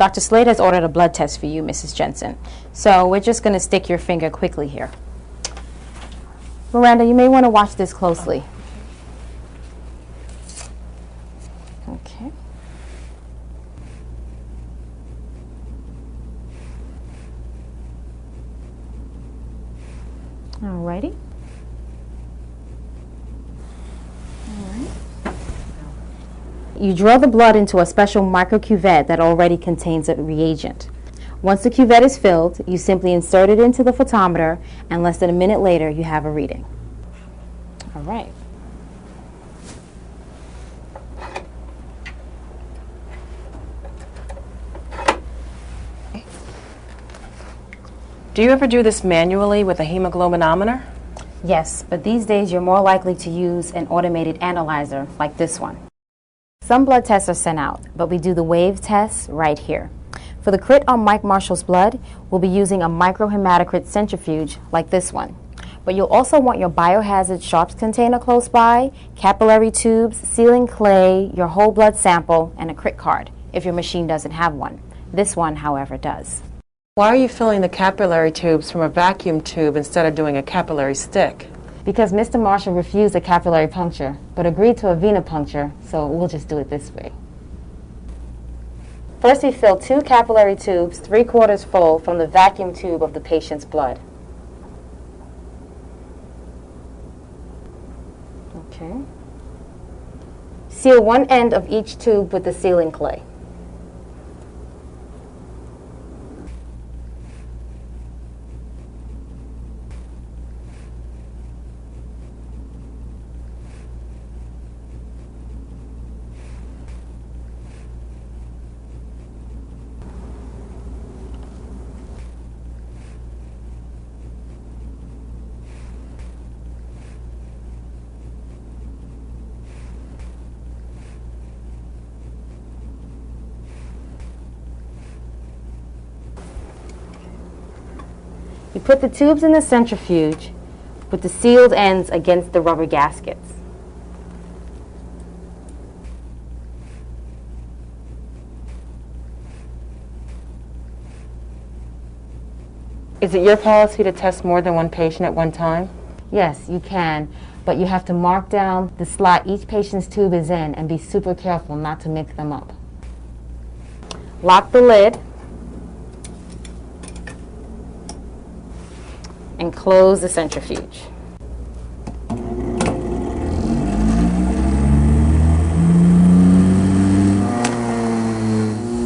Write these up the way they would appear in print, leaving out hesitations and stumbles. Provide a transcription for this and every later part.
Dr. Slade has ordered a blood test for you, Mrs. Jensen. So we're just going to stick your finger quickly here. Miranda, you may want to watch this closely. Okay. Alrighty. You draw the blood into a special micro cuvette that already contains a reagent. Once the cuvette is filled, you simply insert it into the photometer, and less than a minute later, you have a reading. All right. Do you ever do this manually with a hemoglobinometer? Yes, but these days you're more likely to use an automated analyzer like this one. Some blood tests are sent out, but we do the wave test right here. For the crit on Mike Marshall's blood, we'll be using a microhematocrit centrifuge like this one. But you'll also want your biohazard sharps container close by, capillary tubes, sealing clay, your whole blood sample, and a crit card, if your machine doesn't have one. This one, however, does. Why are you filling the capillary tubes from a vacuum tube instead of doing a capillary stick? Because Mr. Marshall refused a capillary puncture, but agreed to a venipuncture, so we'll just do it this way. First, we fill 2 capillary tubes 3/4 full from the vacuum tube of the patient's blood. Okay. Seal one end of each tube with the sealing clay. You put the tubes in the centrifuge with the sealed ends against the rubber gaskets. Is it your policy to test more than one patient at one time? Yes, you can, but you have to mark down the slot each patient's tube is in and be super careful not to mix them up. Lock the lid and close the centrifuge.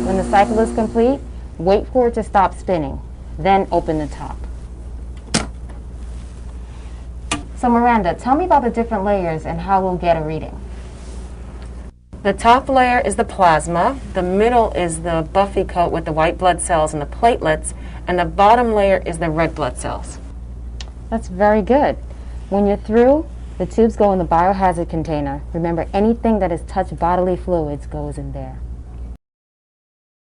When the cycle is complete, wait for it to stop spinning, then open the top. So Miranda, tell me about the different layers and how we'll get a reading. The top layer is the plasma, the middle is the buffy coat with the white blood cells and the platelets, and the bottom layer is the red blood cells. That's very good. When you're through, the tubes go in the biohazard container. Remember, anything that has touched bodily fluids goes in there.